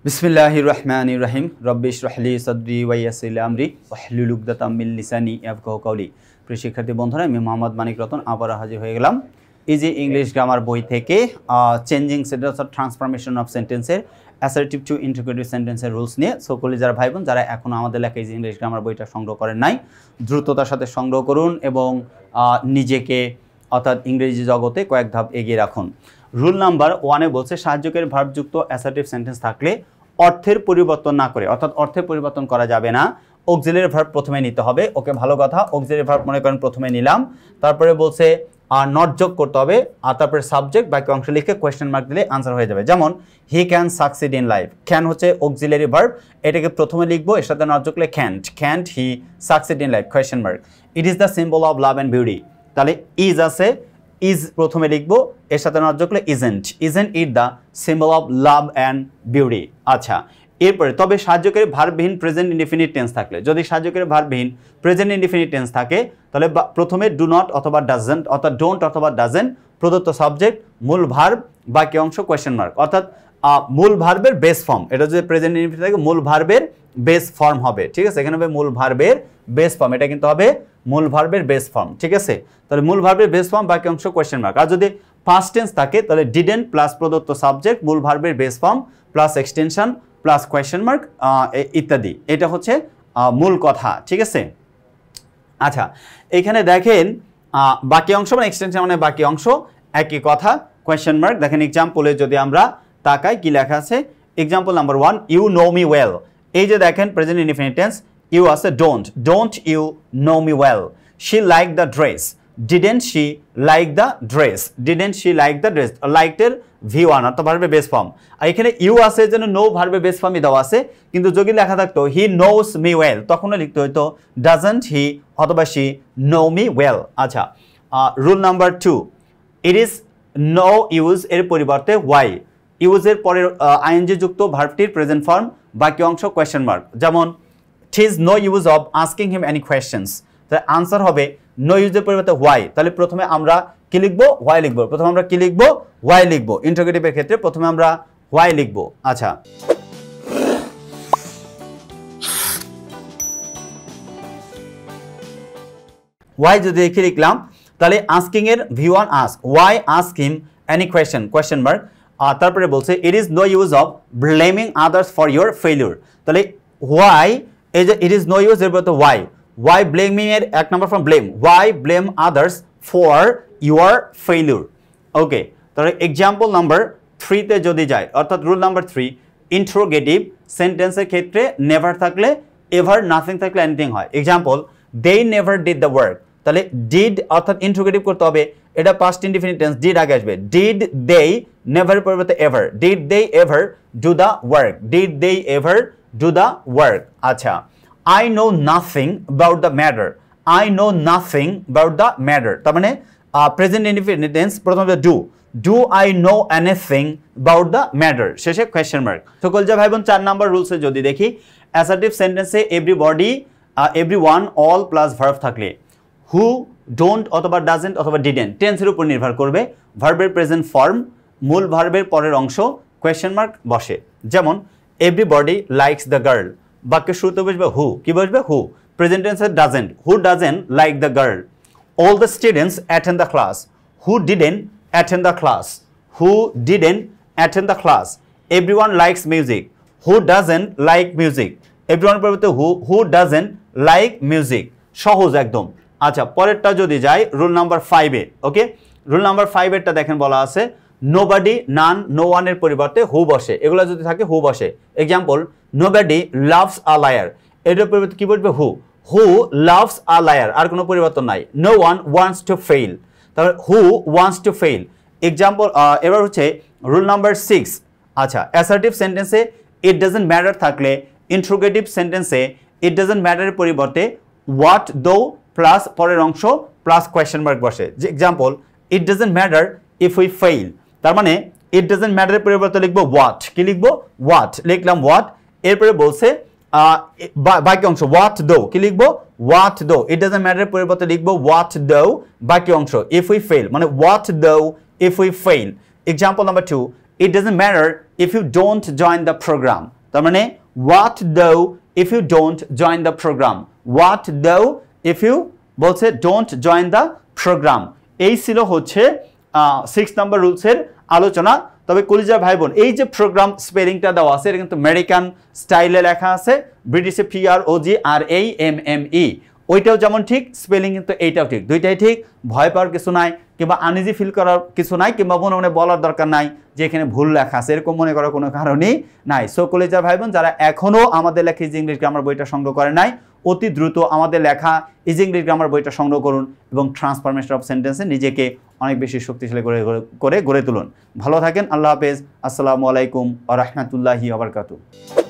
বিসমিল্লাহির রহমানির রহিম রব্বি ইশরাহ লি সাদরি ওয়া ইয়াসসির লি আমরি ওয়াহলুল উকদাতাম মিন লিসানি ইয়াফকাহু কওলি। প্রিয় শিক্ষার্থী বন্ধুরা, আমি মোহাম্মদ মানিক রতন আবার হাজির হয়ে গেলাম ইজি ইংলিশ গ্রামার বই থেকে changing sentence or transformation of সেন্টেন্সের অ্যাসার্টিভ টু ইন্টিগ্রেটিভ সেন্টেন্সের রুলস নিয়ে। সকলে যারা ভাই বোন যারা এখনও আমাদের লেখা ইজি ইংলিশ গ্রামার বইটা সংগ্রহ করেন নাই, দ্রুততার সাথে সংগ্রহ করুন এবং নিজেকে অর্থাৎ ইংরেজি জগতে কয়েক ধাপ এগিয়ে রাখুন। রুল নাম্বার 1-এ বলছে সাহায্যকারী ভার্বযুক্ত অ্যাসার্টিভ সেন্টেন্স থাকলে অর্থের পরিবর্তন না করে, অর্থাৎ অর্থের পরিবর্তন করা যাবে না, অক্সিলারি ভার্ব প্রথমে নিতে হবে। ওকে, ভালো কথা। অক্সিলারি ভার্ব মনে করেন প্রথমে নিলাম, তারপরে বলছে নট যোগ করতে হবে, আর তারপরে সাবজেক্ট বাক্য অংশ লিখে কোয়েশ্চেন মার্ক দিলে আনসার হয়ে যাবে। যেমন he can succeed in life. Can হচ্ছে অক্সিলারি ভার্ব, এটাকে প্রথমে লিখবো, এর সাথে নট যোগ করলে can't he succeed in life question mark. It is the symbol of love and beauty. তাহলে ইজ আছে, ইজ প্রথমে লিখবো, এর সাথে নট যোগ করলে isn't it the symbol of love and beauty. আচ্ছা, এরপরে তবে সাহায্যকারী ভার্ববিহীন প্রেজেন্ট ইনডিফিনিট টেন্স থাকলে, যদি সাহায্যকারী ভার্ববিহীন প্রেজেন্ট ইনডিফিনিট টেন্স থাকে তাহলে প্রথমে ডু নট অথবা ডাজেন্ট, অর্থাৎ ডোন্ট অথবা ডাজেন্ট, প্রদত্ত সাবজেক্ট, মূল ভার্ব, বাকি অংশ কোয়েশ্চেন মার্ক। অর্থাৎ মূল ভার্বের বেস ফর্ম, এটা যদি প্রেজেন্ট ইনডিফিনিট থাকে মূল ভার্বের বেস ফর্ম হবে, ঠিক আছে? এখানে হবে মূল ভার্বের বেস ফর্ম, এটা কিন্তু হবে মূল ভার্বের বেস ফর্ম, ঠিক আছে? তাহলে মূল ভার্বের বেস ফর্ম, বাকি অংশ কোয়েশ্চেন মার্ক। আর যদি পাস্ট টেন্স থাকে তাহলে ডিডেন্ট প্লাস প্রদত্ত সাবজেক্ট, মূল ভার্বের base form plus extension plus question mark ইত্যাদি। এটা হচ্ছে মূল কথা, ঠিক আছে? আচ্ছা, এখানে দেখেন বাকি অংশ মানে এক্সটেনশন মানে বাকি অংশ একই কথা, কোয়েশ্চেন মার্ক। দেখেন এক্সাম্পলে যদি আমরা তাকাই কি লেখা আছে, example number 1, you know me well. এই যে দেখেন প্রেজেন্ট ইনডিফিনিট টেন্স, ইউ আছে don't you know me well. She like the dress, didn't she like the dress, লাইকটের V1 অর্থাৎ ভার্বের বেস ফর্ম। আর এখানে ইউ আছে যেন নো ভার্বের বেস ফর্মই দেওয়া আছে, কিন্তু যদি লেখা থাকতো হি নোস মি ওয়েল তখনও লিখতে হইতো ডাজন্ট হি অথবা শি নো মি ওয়েল। আচ্ছা, rule number 2, it is no use এর পরিবর্তে ওয়াই। ইউজের পরের আইএনজি যুক্ত ভার্বটির প্রেজেন্ট ফর্ম, বাকি অংশ কোয়েশ্চেন মার্ক। যেমন it is no use of asking him any questions, তাহলে আনসার হবে নো ইউজের পরিবর্তে ওয়াই। তাহলে প্রথমে আমরা কি লিখবো? ওয়াই লিখবো। প্রথমে আমরা কি লিখবো? ওয়াই লিখবো। ইন্টারোগেটিভের ক্ষেত্রে প্রথমে আমরা ওয়াই লিখবো। আচ্ছা, ওয়াই যদি লিখে লিখলাম তাহলে আস্কিং এর V1 ask, why ask him any question mark. আর তারপরে বলছে it is no use of blaming others for your failure. তাহলে ওয়াই, এই যে ইট ইজ নো ইউজ এর বলতে ওয়াই ব্লেমিং এর এক number form blame, why blame others for your failure. Okay, তাহলে এক্সাম্পল নাম্বার 3-তে যদি যায়, অর্থাৎ রুল নাম্বার 3, ইন্ট্রোগেটিভ সেন্টেন্সের ক্ষেত্রে নেভার থাকলে এভার, নাথিং থাকলে এনিথিং হয়। Example they never did the work. তাহলে ডিড অর্থাৎ ইন্ট্রোগেটিভ করতে হবে, এটা পাস্ট ইনডিফিনিট টেন্স, ডিড আগে আসবে। ডিড দে নেভার পরিবর্তে ever, did they ever do the work, did they ever do the work. আচ্ছা, I know nothing about the matter, I know nothing about the matter, তার মানে present indefinite tense, প্রথমে do I know anything about the matter, শেষে question mark. সকল যে ভাই বোন 4 number রুলসে যদি দেখি, অ্যাসার্টিভ সেন্টেন্সে everybody, everyone, all plus verb থাকলে হু, ডোন্ট অথবা ডাজেন্ট অথবা ডিডেন্ট টেন্সের উপর নির্ভর করবে। ভার্বের প্রেজেন্ট ফর্ম, মূল ভার্বের পরের অংশ কোয়েশ্চেন মার্ক বসে। যেমন এভরিবডি লাইকস দ্য গার্ল, বাক্যের শুরুতে বসবে হু, কি বসবে? হু। প্রেজেন্ট টেন্সে doesn't, who doesn't like the girl. All the students attend the class, who didn't attend the class, who didn't attend the class. Everyone likes music, who doesn't like music. Everyone পরিবর্তে who doesn't like music. সহজ একদম। আচ্ছা, পরেরটা যদি যাই rule number 5-এ, ওকে, rule number 5-এরটা দেখেন বলা আছে নোবডি, নান, নো ওয়ানের পরিবর্তে হু বসে, এগুলো যদি থাকে হু বসে। Example nobody loves a liar, এটার পরিবর্তে কি বসবে? হু লাভস আ লায়ার, আর কোনো পরিবর্তন নাই। No one wants to fail, তাহলে who wants to fail. Example, এবার হচ্ছে রুল নাম্বার 6। আচ্ছা, অ্যাসার্টিভ সেন্টেন্সে ইট ডাজেন্ট ম্যাটার থাকলে ইন্ট্রোগেটিভ সেন্টেন্সে ইট ডাজেন্ট ম্যাটারের পরিবর্তে হোয়াট দো প্লাস পরের অংশ প্লাস কোয়েশ্চেন মার্ক বসে। যে example it doesn't matter if we fail, তার মানে ইট ডাজেন্ট ম্যাটারের পরিবর্তে লিখবো হোয়াট, কি লিখবো? হোয়াট, লিখলাম হোয়াট। এরপরে বলছে বাকি অংশ হোয়াট দো, কি লিখবো? হোয়াট দো। ইট ডাজেন্ট ম্যাটারের পরিবর্তে লিখবো হোয়াট দো, বাকি অংশ ইফ উই ফেইল, মানে হোয়াট দো if we fail. Example number 2, it doesn't matter if you don't join the program, তার মানে what though if you don't join the program, what though if you বলছে don't join the program। এই ছিল হচ্ছে 6 নম্বর রুলসের আলোচনা। তবে কলিজার ভাই বোন, এই যে প্রোগ্রাম স্পেলিংটা দেওয়া আছে এটা কিন্তু আমেরিকান স্টাইলে লেখা আছে, ব্রিটিশে PROGRAMME, ওইটাও যেমন ঠিক, স্পেলিং কিন্তু এইটাও ঠিক, দুইটাই ঠিক। ভয় পাওয়ার কিছু নাই, কিংবা আনইজি ফিল করার কিছু নাই, কিংবা মনে মনে বলার দরকার নাই যে এখানে ভুল লেখা আছে, এরকম মনে করার কোনো কারণই নাই। সো কলিজার ভাই বোন, যারা এখনও আমাদের লেখা ইজি ইংলিশ গ্রামার বইটা সংগ্রহ করে নাই, অতি দ্রুত আমাদের লেখা ইজি ইংলিশ গ্রামার বইটা সংগ্রহ করুন এবং ট্রান্সফরমেশন অফ সেন্টেন্সে নিজেকে অনেক বেশি শক্তিশালী করে গড়ে তুলুন। ভালো থাকেন, আল্লাহ হাফেজ, আসসালামু আলাইকুম ওয়া রাহমাতুল্লাহি ওয়া বারাকাতুহু।